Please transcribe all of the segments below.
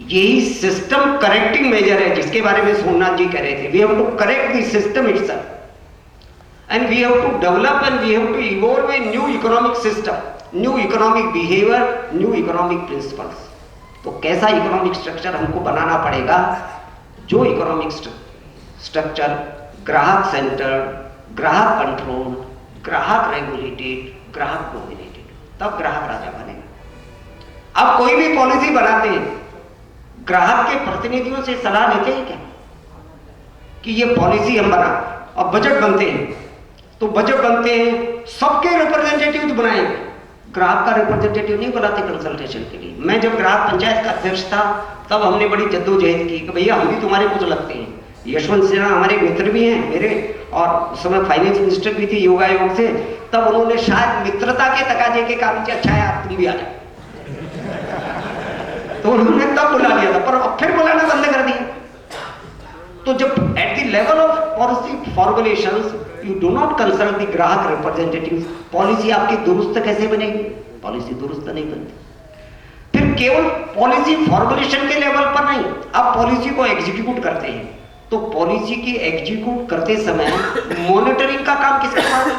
यही system correcting major है जिसके बारे में सोमनाथ जी कह रहे थे। We have to correct the system itself and we have to develop and we have to evolve a new economic system, new economic behaviour, new economic principles. तो कैसा इकोनॉमिक स्ट्रक्चर हमको बनाना पड़ेगा? जो इकोनॉमिक स्ट्रक्चर ग्राहक centred, ग्राहक control, ग्राहक regulated, ग्राहक डोमिनेटेड, तब ग्राहक राजा बनेगा। अब कोई भी पॉलिसी बनाते हैं, ग्राहक के प्रतिनिधियों से सलाह लेते हैं क्या कि ये पॉलिसी हम बना, अब बजट बनते हैं तो बजट बनते हैं सबके रिप्रेजेंटेटिव बनाएंगे, ग्राहक का रिप्रेजेंटेटिव नहीं बुलाते कंसल्टेशन के लिए। मैं जब ग्राहक पंचायत का अध्यक्ष था तब हमने बड़ी जद्दोजहद की कि भैया हम भी तुम्हारे कुछ लगते हैं। यशवंत सिन्हा हमारे मित्र भी हैं मेरे, और उस समय फाइनेंस मिनिस्टर भी थी योग आयोग से, तब उन्होंने शायद मित्रता के तकाजे के कारण अच्छा है आप तुम भी आ जाओ, तो उन्होंने तब बुला लिया था, पर अब फिर बुलाना बंद कर दिया। तो जब at the level of policy formulations you do not consult the ग्राहक रिप्रेजेंटेटिव्स, पॉलिसी आपकी दुरुस्त कैसे बनेगी? पॉलिसी दुरुस्त नहीं बनती। फिर केवल पॉलिसी फॉर्मुलेशन के लेवल पर नहीं, आप पॉलिसी को एग्जीक्यूट करते हैं तो पॉलिसी की एग्जीक्यूट करते समय मॉनिटरिंग का काम किसके पास है?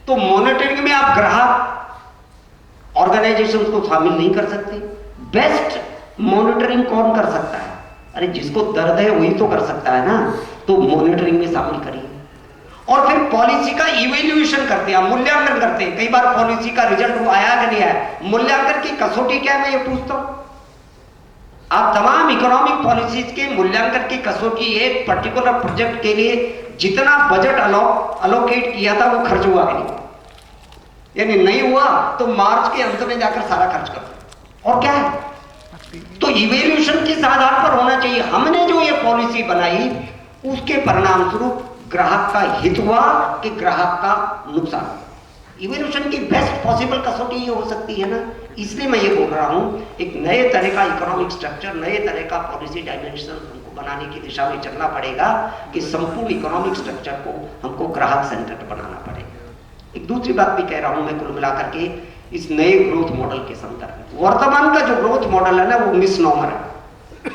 तो मॉनिटरिंग में आप ग्राहक ऑर्गेनाइजेशंस को शामिल नहीं कर सकते। बेस्ट मॉनिटरिंग कौन कर सकता है? अरे जिसको दर्द है वही तो कर सकता है ना, तो मॉनिटरिंग में शामिल करिए। और फिर पॉलिसी का इवैल्यूएशन करते हैं, मूल्यांकन करते हैं। कई बार पॉलिसी का रिजल्ट आया कि नहीं आया, मूल्यांकन की कसौटी क्या है मैं ये पूछता हूं। आप तमाम इकोनॉमिक पॉलिसीज के मूल्यांकन की कसौटी एक पर्टिकुलर प्रोजेक्ट के लिए जितना बजट अलोकेट किया था वो खर्च हुआ कि नहीं, यानी नहीं हुआ तो मार्च के अंत में जाकर सारा खर्च कर दो। और क्या है, तो इवैल्यूएशन किस आधार पर होना चाहिए? हमने जो ये पॉलिसी बनाई उसके परिणाम स्वरूप ग्राहक का हित हुआ कि ग्राहक का नुकसान? इवैल्यूएशन की बेस्ट पॉसिबल कसौटी ये हो सकती है ना। इसलिए मैं ये बोल रहा हूं एक नए तरह का इकोनॉमिक स्ट्रक्चर, नए तरह का पॉलिसी डायमेंशन हमको बनाने की दिशा में चलना पड़ेगा कि संपूर्ण इकोनॉमिक स्ट्रक्चर को हमको ग्राहक सेंटर्ड बनाना पड़ेगा। एक दूसरी बात भी कह रहा हूं मैं कुल मिलाकर के इस नए ग्रोथ मॉडल के संदर्भ में। वर्तमान का जो ग्रोथ मॉडल है ना वो मिसनॉमर है,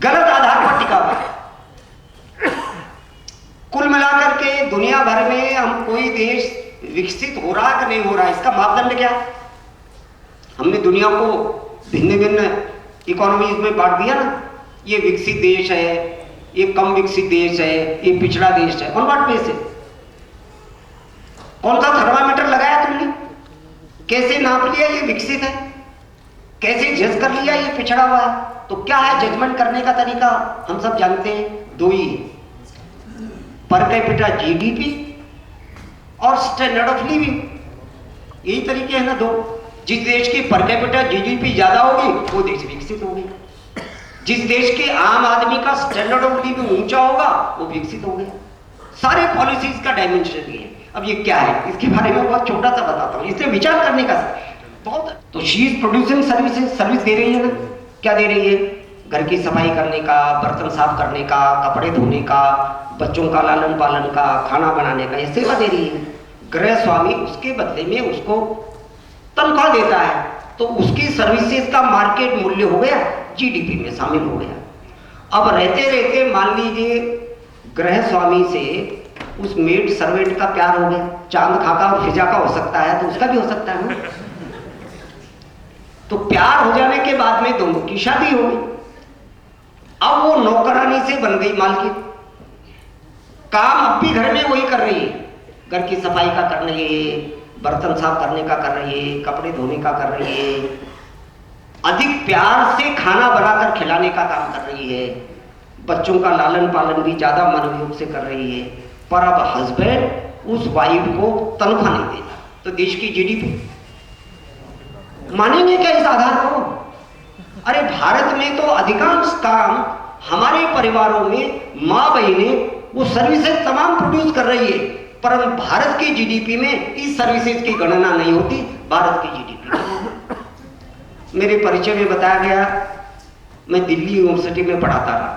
गलत आधार पर टिका हुआ है। कुल मिलाकर के दुनिया भर में हम कोई देश विकसित हो रहा कि नहीं हो रहा, इसका मापदंड क्या है? हमने दुनिया को भिन्न भिन्न इकोनॉमीज में बांट दिया ना, ये विकसित देश है, ये कम विकसित देश है, ये पिछड़ा देश है। On what basis? कौन सा थर्मामीटर लगाया तुमने? कैसे नाप लिया ये विकसित है, कैसे जज कर लिया ये पिछड़ा हुआ है? तो क्या है जजमेंट करने का तरीका? हम सब जानते हैं दो ही, पर कैपिटा जीडीपी और स्टैंडर्ड ऑफ लिविंग, यही तरीके हैं ना दो। जिस देश की पर कैपिटा जीडीपी ज्यादा होगी वो देश विकसित होगी, जिस देश के आम आदमी का स्टैंडर्ड ऑफ लिविंग ऊंचा होगा वो विकसित हो गया। सारे पॉलिसीज का डायमेंशन ये है। अब ये क्या है इसके बारे में बहुत छोटा सा बताता हूँ, इससे विचार करने का बहुत। तो she is producing services, service दे रही है ना। क्या दे रही है? घर की सफाई करने का, बर्तन साफ करने का, कपड़े धोने का, बच्चों का लालन पालन का, खाना बनाने का, ये सेवा दे रही है। गृह स्वामी उसके बदले में उसको तनख्वाह देता है, तो उसकी सर्विसेज का मार्केट मूल्य हो गया, जीडीपी में शामिल हो गया। अब रहते रहते मान लीजिए गृह स्वामी से उस मेड सर्वेंट का प्यार हो गया, चांद खाका और फिजा का हो सकता है तो उसका भी हो सकता है ना। तो प्यार हो जाने के बाद में दोनों की शादी हो गई। अब वो नौकरानी से बन गई मालकिन, काम अब भी घर में वही कर रही है, घर की सफाई का कर रही है, बर्तन साफ करने का कर रही है, कपड़े धोने का कर रही है, अधिक प्यार से खाना बनाकर खिलाने का काम कर रही है, बच्चों का लालन पालन भी ज्यादा मनोयोग से कर रही है। पर अब हस्बैंड उस वाइफ को तनख्वाह नहीं देता, तो देश की जीडीपी मानेंगे क्या इस आधार को? अरे भारत में तो अधिकांश काम हमारे परिवारों में माँ बहनें वो सर्विसेज तमाम प्रोड्यूस कर रही है, पर भारत की जीडीपी में इस सर्विसेज की गणना नहीं होती। भारत की जीडीपी मेरे परिचय में बताया गया, मैं दिल्ली यूनिवर्सिटी में पढ़ाता रहा।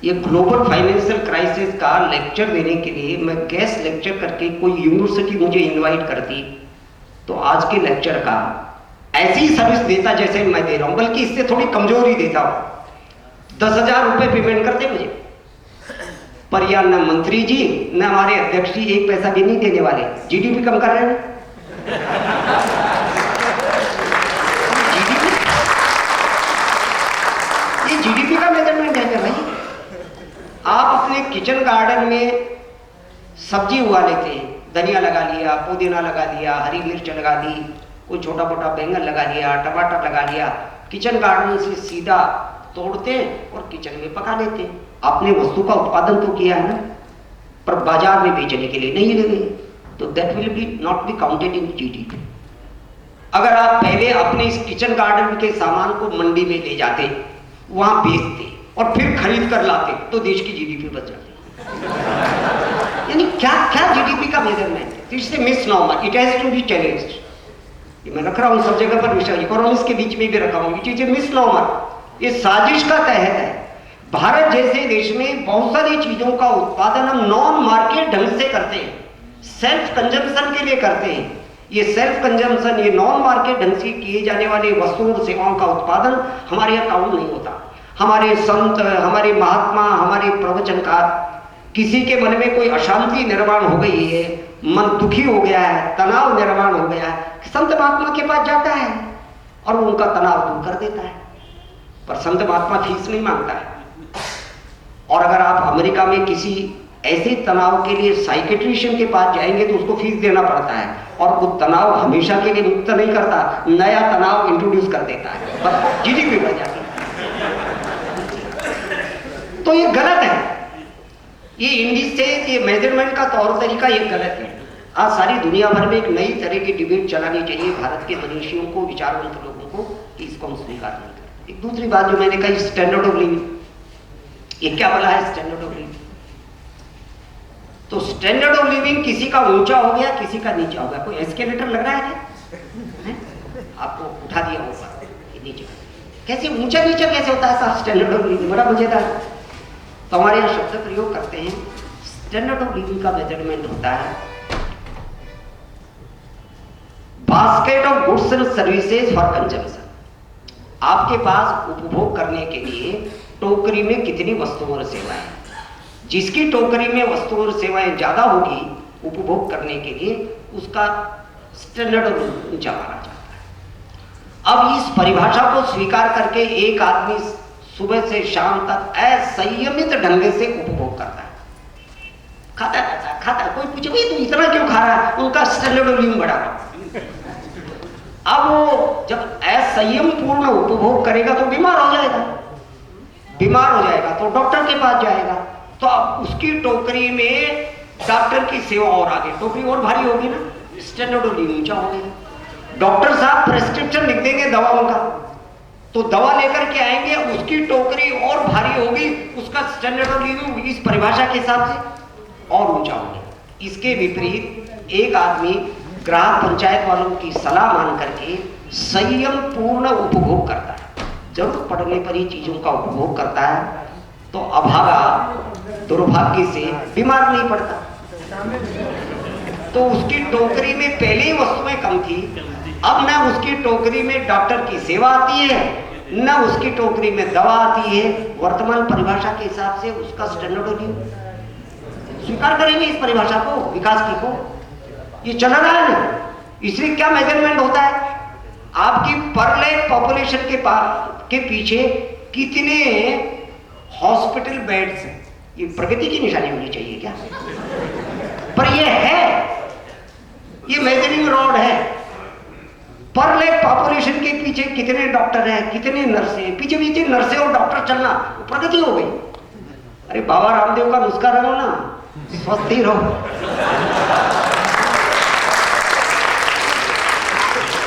ये ग्लोबल फाइनेंशियल क्राइसिस का लेक्चर देने के लिए मैं गेस्ट लेक्चर करके कोई यूनिवर्सिटी मुझे इनवाइट करती तो आज के लेक्चर का ऐसी सर्विस देता जैसे मैं दे रहा हूं, बल्कि इससे थोड़ी कमजोर ही देता हूं। 10,000 रुपए पेमेंट करते मुझे, पर यार न मंत्री जी न हमारे अध्यक्ष जी एक पैसा भी नहीं देने वाले। जीडीपी कम कर रहे हैं। जीडीपी, ये जीडीपी का मेजरमेंट है क्या भाई? आप अपने किचन गार्डन में सब्जी उगा लेते हैं, धनिया लगा लिया, पुदीना लगा लिया, हरी मिर्च लगा दी, कोई छोटा मोटा बैंगन लगा लिया, टमाटर लगा लिया, किचन गार्डन से सीधा तोड़ते हैं और किचन में पका लेते हैं। आपने वस्तु का उत्पादन तो किया है ना, पर बाजार में बेचने के लिए नहीं लगे, तो that will be not be counted in GDP. अगर आप पहले अपने इस किचन गार्डन के सामान को मंडी में ले जाते, वहां बेचते और फिर खरीद कर लाते, तो देश की जीडीपी बच जाती। यानी क्या क्या जीडीपी का मेजरमेंट है? It's a misnomer, it has to be challenged. ये मैं रख रहा हूं सब जगह पर विषय, इकोनॉमिक्स के बीच में भी रखा हूं। इट इज ए मिसनॉमर, ये साजिश का तहत है। भारत जैसे देश में बहुत सारी चीजों का उत्पादन हम नॉन मार्केट ढंग से करते हैं, सेल्फ कंजम्पशन के लिए करते हैं। ये सेल्फ कंजम्पशन, ये नॉन मार्केट ढंग से किए जाने वाले वस्तुओं और सेवाओं का उत्पादन हमारे यहाँ काउंट नहीं होता। हमारे संत, हमारे महात्मा, हमारे प्रवचनकार, किसी के मन में कोई अशांति निर्माण हो गई है, मन दुखी हो गया है, तनाव निर्माण हो गया है, संत महात्मा के पास जाता है और वो उनका तनाव दूर कर देता है। पर संत महात्मा फीस नहीं मांगता है। और अगर आप अमेरिका में किसी ऐसे तनाव के लिए साइकेट्रिशियन के पास जाएंगे तो उसको फीस देना पड़ता है, और वो तनाव हमेशा के लिए मुक्त नहीं करता, नया तनाव इंट्रोड्यूस कर देता है, बस जीडीपी बढ़ जाती है। तो ये गलत है, ये इंडिसेज, ये मेजरमेंट का तौर तरीका ये गलत है। आज सारी दुनिया भर में एक नई तरह की डिबेट चलानी चाहिए भारत के मनीषियों को, विचारवंत लोगों को, कि इसको हम स्वीकार नहीं करते। एक दूसरी बात जो मैंने कही, स्टैंडर्ड ऑफ लिविंग, ये क्या बोला है स्टैंडर्ड ऑफ लिविंग? तो स्टैंडर्ड ऑफ लिविंग किसी का ऊंचा हो गया, किसी का नीचा हो गया। कोई एस्केलेटर लग रहा है क्या? आपको उठा दिया ऊपर, नीचे कैसे ऊंचा नीचा कैसे होता है? स्टैंडर्ड ऑफ लिविंग बड़ा मजेदार। तो हमारे यहाँ शब्द प्रयोग करते हैं, स्टैंडर्ड ऑफ लिविंग का मेजरमेंट होता है basket of goods and services for consumption. आपके पास उपभोग करने के लिए टोकरी में कितनी वस्तुओं और सेवाएं, जिसकी टोकरी में वस्तुओं और सेवाएं ज्यादा होगी उपभोग करने के लिए, उसका स्टैंडर्ड ऑफ लिविंग ऊंचा माना जाता है। अब इस परिभाषा को स्वीकार करके एक आदमी सुबह से शाम तक असंयमित ढंग से उपभोग करता है, खाता है। कोई पूछे भाई तू इतना क्यों खा रहा है? उनका स्टैंडर्ड ऑफ लिविंग बढ़ा रहा। अब वो जब असंयम पूर्ण उपभोग करेगा तो बीमार हो जाएगा, बीमार हो जाएगा तो डॉक्टर के पास जाएगा, तो अब उसकी टोकरी में डॉक्टर की सेवा और आगे, टोकरी और भारी होगी ना, स्टैंडर्ड ऑफ लिविंग ऊंचा हो गया। डॉक्टर साहब प्रेस्क्रिप्शन लिख देंगे दवाओं का, तो दवा लेकर के आएंगे, उसकी टोकरी और भारी होगी, उसका स्टैंडर्ड ऑफ लिविंग इस परिभाषा के हिसाब से और ऊंचा होगा। इसके विपरीत एक आदमी ग्राहक पंचायत वालों की सलाह मान करके संयम पूर्ण उपभोग करता है, जरूरत पड़ने पर ही चीजों का उपभोग करता है, तो अभागा दुर्भाग्य से बीमार नहीं पड़ता। तो उसकी टोकरी में पहले ही वस्तुएं कम थी, अब न उसकी टोकरी में डॉक्टर की सेवा आती है, न उसकी टोकरी में दवा आती है। वर्तमान परिभाषा के हिसाब से उसका स्टैंडर्ड ऑफ लिविंग स्वीकार करेंगे इस परिभाषा को, विकास की को, ये चल रहा है ना। इसलिए क्या मेजरमेंट होता है? आपकी पर लाख पॉपुलेशन के पीछे कितने हॉस्पिटल बेड्स हैं, ये प्रगति की निशानी होनी चाहिए क्या? पर ये है, ये मेजरिंग रॉड है। पर लाख पॉपुलेशन के पीछे कितने डॉक्टर हैं, कितने नर्स हैं, पीछे पीछे नर्सें और डॉक्टर चलना, प्रगति हो गई। अरे बाबा रामदेव का नुस्खा रहो ना, स्वस्थ ही रहो।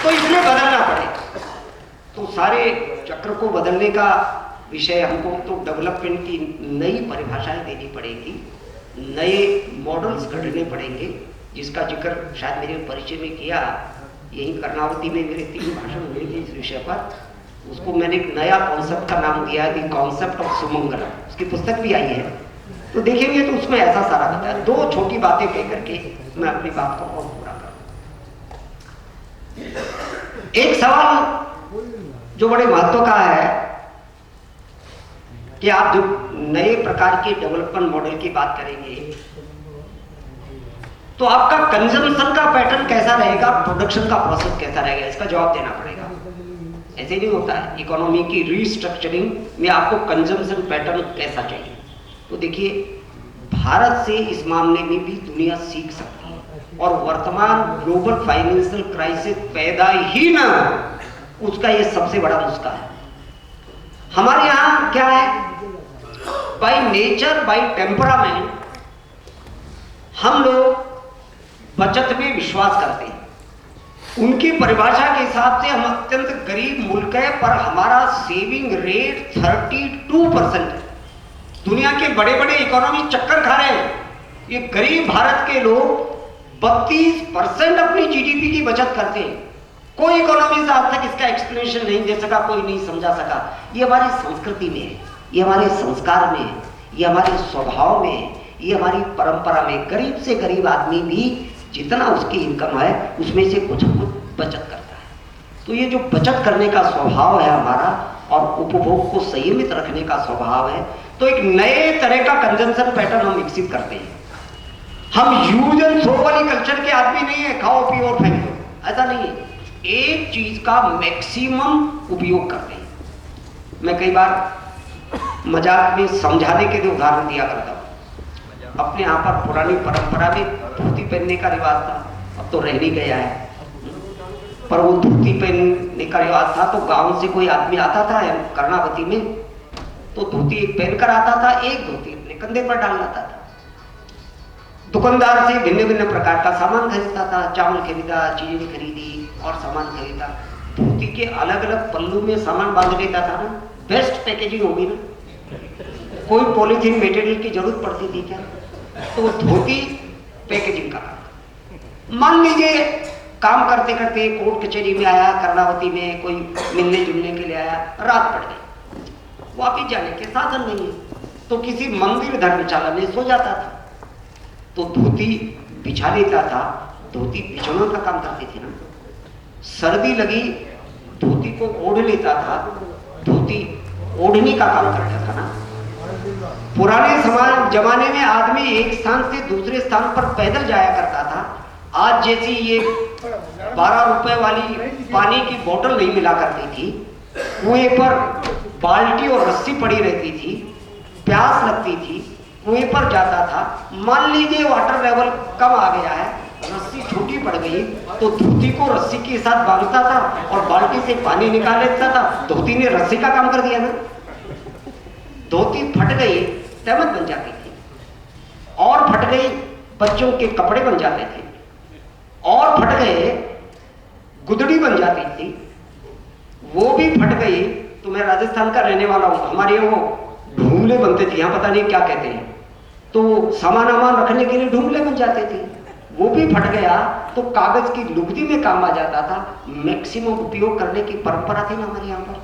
तो इसलिए बदलना पड़ेगा। तो सारे चक्र को बदलने का विषय हमको तो डेवलपमेंट की नई परिभाषाएं देनी पड़ेगी, नए मॉडल्स घड़ने पड़ेंगे, जिसका जिक्र शायद मेरे परिचय में किया। यही कर्नावती में मेरे 3 भाषण हुए थे इस विषय पर। उसको मैंने एक नया कॉन्सेप्ट का नाम दिया है, द कॉन्सेप्ट ऑफ सुमंगला। उसकी पुस्तक भी आई है, तो देखेंगे तो उसमें ऐसा सारा बताया। 2 छोटी बातें कह करके मैं अपनी बात को और पूरा करूँ। एक सवाल जो बड़े महत्व का है कि आप जो नए प्रकार के डेवलपमेंट मॉडल की बात करेंगे तो आपका कंजम्पशन का पैटर्न कैसा रहेगा, प्रोडक्शन का प्रोसेस कैसा रहेगा, इसका जवाब देना पड़ेगा। ऐसे नहीं होता है। इकोनॉमी की रीस्ट्रक्चरिंग में आपको कंजम्पशन पैटर्न कैसा चाहिए। तो देखिए, भारत से इस मामले में भी दुनिया सीख सकती है और वर्तमान ग्लोबल फाइनेंशियल क्राइसिस पैदा ही ना हो, उसका ये सबसे बड़ा नुस्खा है। हमारे यहां क्या है, बाय नेचर, बाय टेम्परामेंट हम लोग बचत में विश्वास करते हैं। उनकी परिभाषा के हिसाब से हम अत्यंत गरीब मुल्क है, पर हमारा सेविंग रेट 32% है। दुनिया के बड़े बड़े इकोनॉमी चक्कर खा रहे हैं, ये गरीब भारत के लोग 32% अपनी जीडीपी की बचत करते हैं। कोई इकोनॉमी से आज तक इसका एक्सप्लेनेशन नहीं दे सका, कोई नहीं समझा सका। ये हमारी संस्कृति में है, ये हमारे संस्कार में है, ये हमारे स्वभाव में है, ये हमारी परंपरा में। गरीब से गरीब आदमी भी जितना उसकी इनकम है उसमें से कुछ बचत करता है। तो ये जो बचत करने का स्वभाव है हमारा और उपभोग को संयमित रखने का स्वभाव है, तो एक नए तरह का कंजम्पशन पैटर्न हम विकसित करते हैं। हम यूज एंड थ्रो वाली कल्चर के आदमी नहीं है, खाओ पियो और फेंक दो, ऐसा नहीं है। एक चीज का मैक्सिमम उपयोग करते हैं। मैं कई बार मजाक में समझाने के लिए उदाहरण दिया करता हूं। अपने यहाँ पर पुरानी परंपरा में धोती पहनने का रिवाज था, अब तो रह नहीं गया है, पर वो धोती पहनने का रिवाज था। तो गांव से कोई आदमी आता था कर्णावती में, तो धोती पहनकर आता था, एक धोती अपने कंधे पर डाल लाता था। दुकानदार से भिन्न भिन्न प्रकार का सामान खरीदता था, चावल खरीदा, चीजें खरीदी और सामान खरीदा। धोती के अलग अलग पल्लू में सामान बांध लेता था ना, बेस्ट पैकेजिंग होगी ना, कोई पॉलीथीन मटेरियल की जरूरत पड़ती थी क्या? तो धोती पैकेजिंग का काम। मान लीजिए काम करते करते कोर्ट कचहरी में आया, कर्णावती में कोई मिलने जुलने के लिए आया, रात पड़ गई, वापिस जाने के साधन नहीं है, तो किसी मंदिर धर्मशाला में सो जाता था। तो धोती बिछा लेता था, धोती बिछौना का काम करती थी ना। सर्दी लगी, धोती को ओढ़ लेता था, धोती ओढ़ने का काम करता था ना। पुराने जमाने में आदमी एक स्थान से दूसरे स्थान पर पैदल जाया करता था। आज जैसी ये 12 रुपए वाली पानी की बोतल नहीं मिला करती थी, कुएं पर बाल्टी और रस्सी पड़ी रहती थी, प्यास लगती थी, कुएं पर जाता था। मान लीजिए वाटर लेवल कम आ गया है, रस्सी छोटी पड़ गई, तो धोती को रस्सी के साथ बांधता था और बाल्टी से पानी निकाल लेता था। धोती ने रस्सी का काम कर दिया ना। धोती फट गई, तहमत बन जाती थी, और फट गई बच्चों के कपड़े बन जाते थे, और फट गए गुदड़ी बन जाती थी, वो भी फट गई। तो मैं राजस्थान का रहने वाला हूं, हमारे वो ढूंगले बनते थे, यहां पता नहीं क्या कहते हैं, तो सामान वामान रखने के लिए ढूंगले बन जाते थे, वो भी फट गया तो कागज की लुगदी में काम आ जाता था। मैक्सिमम उपयोग करने की परंपरा थी ना हमारे यहां पर।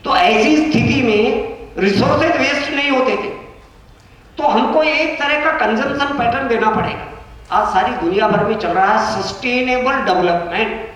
तो ऐसी स्थिति में रिसोर्सेज वेस्ट नहीं होते थे, तो हमको एक तरह का कंजम्पशन पैटर्न देना पड़ेगा। आज सारी दुनिया भर में चल रहा है सस्टेनेबल डेवलपमेंट।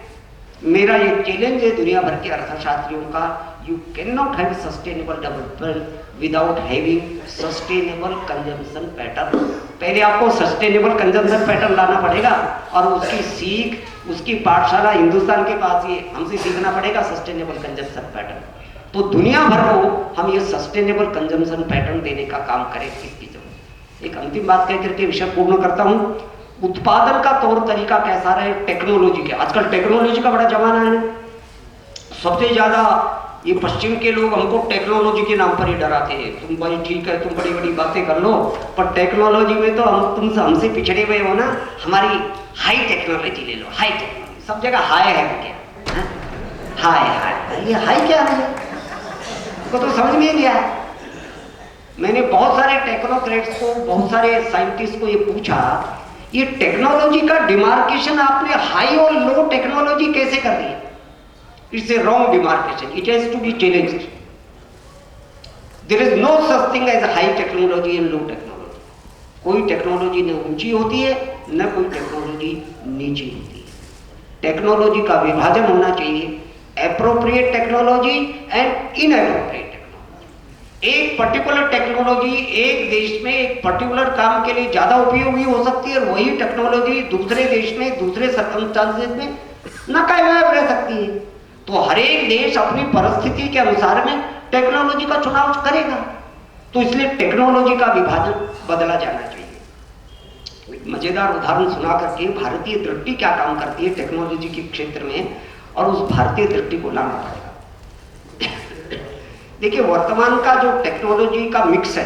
मेरा ये चैलेंज है दुनिया भर के अर्थशास्त्रियों का, you can not have sustainable development without having sustainable consumption pattern. पहले आपको सस्टेनेबल कंजम्पशन पैटर्न लाना पड़ेगा और उसकी सीख, उसकी पाठशाला हिंदुस्तान के पास ही, हमसे सीखना पड़ेगा सस्टेनेबल कंजम्पशन पैटर्न। तो दुनिया भर को हम ये सस्टेनेबल कंजम्पशन पैटर्न देने का काम करें। इसकी जरूरत। एक अंतिम बात कह करके विषय पूर्ण करता हूं। उत्पादन का तौर तरीका कैसा रहे टेक्नोलॉजी के। आजकल टेक्नोलॉजी का बड़ा जमाना है। सबसे ज्यादा ये पश्चिम के लोग हमको टेक्नोलॉजी के नाम पर ही डराते हैं। तुम भाई ठीक है, तुम बड़ी बड़ी बातें कर लो, पर टेक्नोलॉजी में तो हमसे पिछड़े हुए हो ना। हमारी हाई टेक्नोलॉजी ले लो, हाई टेक्नोलॉजी, सब जगह हाई है क्या? हाई हाई, ये हाई क्या है को तो समझ में नहीं गया। मैंने बहुत सारे टेक्नोक्रेट्स को, बहुत सारे साइंटिस्ट को ये पूछा, ये टेक्नोलॉजी का डिमार्केशन आपने हाई और लो टेक्नोलॉजी कैसे कर दी? It's a wrong demarcation, it has to be challenged. There is no such thing as high technology and low technology. कोई टेक्नोलॉजी न ऊंची होती है, न कोई टेक्नोलॉजी नीची होती है। टेक्नोलॉजी का विभाजन होना चाहिए, appropriate technology and inappropriate technology. एक पर्टिकुलर टेक्नोलॉजी एक देश में एक पर्टिकुलर काम के लिए ज्यादा उपयोगी हो सकती है और वही टेक्नोलॉजी दूसरे देश में दूसरे सर्कमस्टांसेस में नाकामयाब रह सकती है। तो हर एक देश अपनी परिस्थिति के अनुसार में टेक्नोलॉजी का चुनाव करेगा। तो इसलिए टेक्नोलॉजी का विभाजन बदला जाना चाहिए। मजेदार उदाहरण सुना करके भारतीय दृष्टि क्या काम करती है टेक्नोलॉजी के क्षेत्र में, और उस भारतीय दृष्टि को लाना पड़ेगा। देखिए, वर्तमान का जो टेक्नोलॉजी का मिक्स है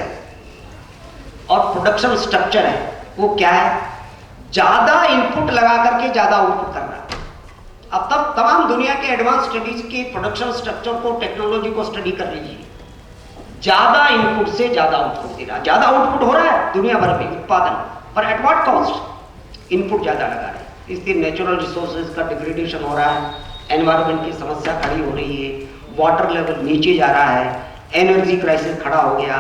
और प्रोडक्शन स्ट्रक्चर है वो क्या है? ज्यादा इनपुट लगा करके ज्यादा आउटपुट करना। अब तक तमाम दुनिया के एडवांस स्टडीज के प्रोडक्शन स्ट्रक्चर को, टेक्नोलॉजी को स्टडी कर लीजिए। ज्यादा इनपुट से ज्यादा आउटपुट दे रहा है। ज्यादा आउटपुट हो रहा है दुनिया भर में उत्पादन, पर एट व्हाट कॉस्ट? इनपुट ज्यादा लगा रहे हैं। इसलिए नेचुरल रिसोर्सेज का डिग्रेडेशन हो रहा है, एनवायरमेंट की समस्या खड़ी हो रही है, वाटर लेवल नीचे जा रहा है, एनर्जी क्राइसिस खड़ा हो गया,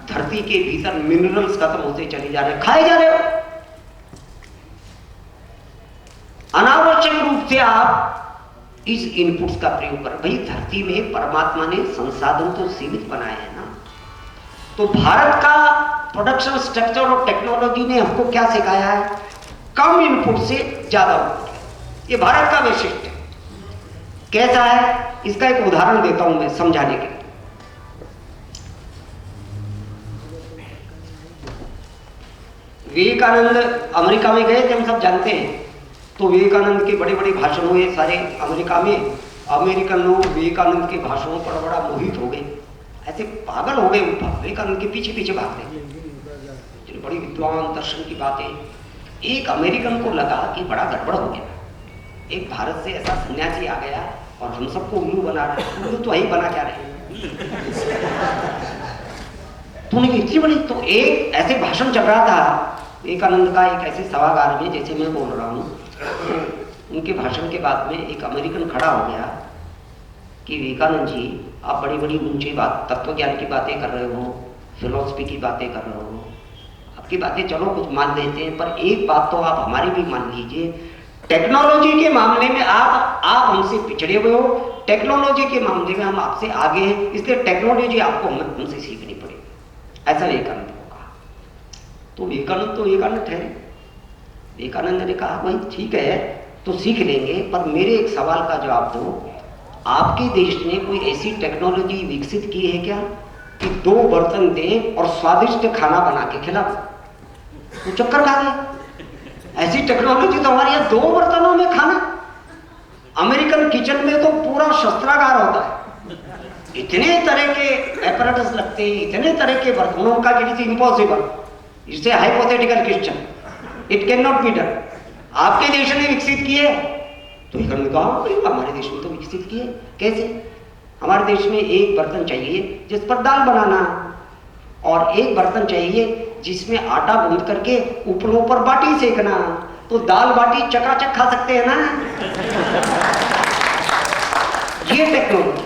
धरती के भीतर मिनरल्स खत्म होते चले जा रहे हैं, खाए जा रहे हो। अनावश्यक रूप से आप इस इनपुट्स का प्रयोग कर, भाई धरती में परमात्मा ने संसाधन तो सीमित बनाए हैं ना। तो भारत का प्रोडक्शन स्ट्रक्चर और टेक्नोलॉजी ने हमको क्या सिखाया है? कम इनपुट से ज्यादा आउटपुट। ये भारत का वैशिष्ट्य है। कैसा है? इसका एक उदाहरण देता हूं मैं समझाने के लिए। विवेकानंद अमेरिका में गए थे, हम सब जानते हैं। तो विवेकानंद के बड़े बड़े भाषण हुए सारे अमेरिका में। अमेरिकन लोग विवेकानंद के भाषणों पर बड़ा मोहित हो गए, ऐसे पागल हो गए, विवेकानंद के पीछे पीछे भाग गए। बड़ी विद्वान दर्शन की बातें। एक अमेरिकन को लगा कि बड़ा गड़बड़ हो गया, एक भारत से ऐसा सन्यासी आ गया और हम सबको उल्लू बना रहा है। उल्लू तो वही बना क्या रहे। तो उन्हें इतनी बड़ी, तो एक ऐसे भाषण चल रहा था विवेकानंद का एक ऐसे सभागार में जैसे मैं बोल रहा हूँ। उनके भाषण के बाद में एक अमेरिकन खड़ा हो गया कि विवेकानंद जी, आप बड़ी बड़ी ऊंची बात, तत्व ज्ञान की बातें कर रहे हो, फिलोसफी की बातें कर रहे हो, आपकी बातें चलो कुछ मान लेते हैं, पर एक बात तो आप हमारी भी मान लीजिए। टेक्नोलॉजी के मामले में आप हमसे पिछड़े हुए हो, टेक्नोलॉजी के मामले में हम आपसे आगे हैं, इसलिए टेक्नोलॉजी आपको हमसे सीखनी पड़ेगी। ऐसा विवेकानंद को कहा। तो विवेकानंद ठहरे। विवेकानंद ने कहा भाई ठीक है तो सीख लेंगे, पर मेरे एक सवाल का जवाब दो। आपके देश ने कोई ऐसी टेक्नोलॉजी विकसित की है क्या कि 2 बर्तन दें और स्वादिष्ट खाना बना के खिलाओ? तो चक्कर खा गए। ऐसी टेक्नोलॉजी तो हमारे यहाँ 2 बर्तनों में खाना। अमेरिकन किचन में तो पूरा शस्त्रागार होता है, इतने तरह के एपरेटस लगते हैं, इतने तरह के बर्तनों का, इट इज इम्पॉसिबल, इसे hypothetical question, it can not be done. आपके देश ने विकसित किए? तो कहा हमारे देश में तो विकसित किए। कैसे? हमारे देश में एक बर्तन चाहिए जिस पर दाल बनाना, और एक बर्तन चाहिए जिसमें आटा गूंद करके ऊपर बाटी सेकना। तो दाल बाटी चकाचक खा सकते हैं ना। ये टेक्नोलॉजी।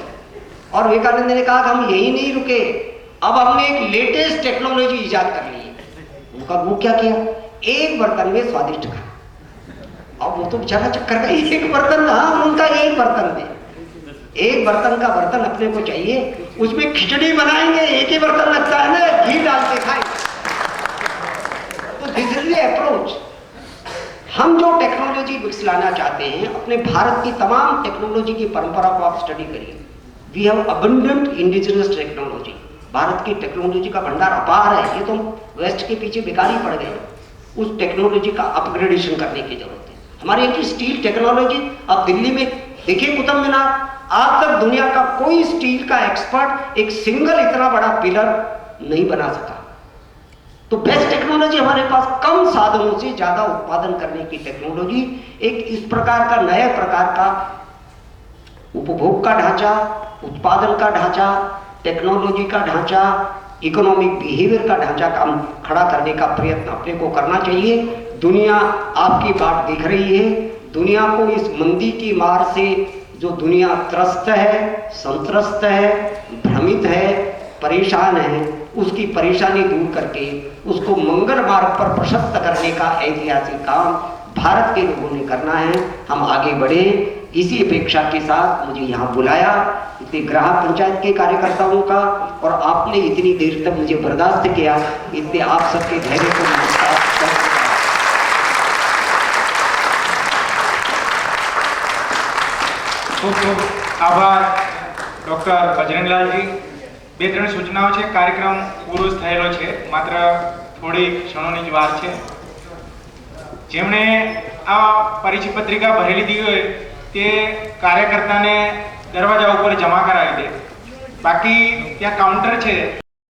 और विवेकानंद ने कहा कि हम यही नहीं रुके, अब हमने एक लेटेस्ट टेक्नोलॉजी इजाद कर ली है। उनका वो क्या किया? एक बर्तन में स्वादिष्ट खा। अब वो तो बेचारा चक्कर का एक बर्तन, हाँ उनका एक बर्तन में, एक बर्तन का बर्तन अपने को चाहिए, उसमें खिचड़ी बनाएंगे, एक ही बर्तन लगता है ना, घी डाल के खाएंगे। तो दिस इज द अप्रोच। हम जो टेक्नोलॉजी विकसित चाहते हैं, अपने भारत की तमाम टेक्नोलॉजी की परंपरा को आप स्टडी करिए। We have abundant indigenous technology. Bharat की टेक्नोलॉजी का भंडार अपार है। ये तो वेस्ट के पीछे बेकार ही पड़ गए। उस टेक्नोलॉजी का अपग्रेडेशन करने की जरूरत है। हमारे यहाँ की स्टील टेक्नोलॉजी, आप दिल्ली में देखिए कुतुब मीनार, आज तक दुनिया का कोई स्टील का एक्सपर्ट एक सिंगल इतना बड़ा पिलर नहीं बना सका। तो बेस्ट टेक्नोलॉजी हमारे पास, कम साधनों से ज्यादा उत्पादन करने की टेक्नोलॉजी, एक इस प्रकार का नया प्रकार का उपभोग का ढांचा, उत्पादन का ढांचा, टेक्नोलॉजी का ढांचा, इकोनॉमिक बिहेवियर का ढांचा काम खड़ा करने का प्रयत्न अपने को करना चाहिए। दुनिया आपकी बात देख रही है। दुनिया को इस मंदी की मार से, जो दुनिया त्रस्त है, संत्रस्त है, भ्रमित है, परेशान है, उसकी परेशानी दूर करके उसको मंगल मार्ग पर प्रशस्त करने का ऐतिहासिक काम भारत के लोगों ने करना है। हम आगे बढ़े, इसी अपेक्षा के साथ मुझे यहाँ बुलाया, इतने ग्राहक पंचायत के कार्यकर्ताओं का, और आपने इतनी देर तक मुझे बर्दाश्त किया, इसलिए आप सबके धैर्य को खूब खूब आभार डॉक्टर बजरंगलालजी। બે ત્રણ સૂચનાઓ છે, કાર્યક્રમ પૂરો જ થયેલો છે, માત્ર થોડી ક્ષણોની જ વાર છે। જેમણે આ પરિચય પત્રિકા ભરેલી દી હોય તે કાર્યકર્તાને દરવાજા ઉપર જમા કરાવી દે, બાકી ત્યાં કાઉન્ટર છે।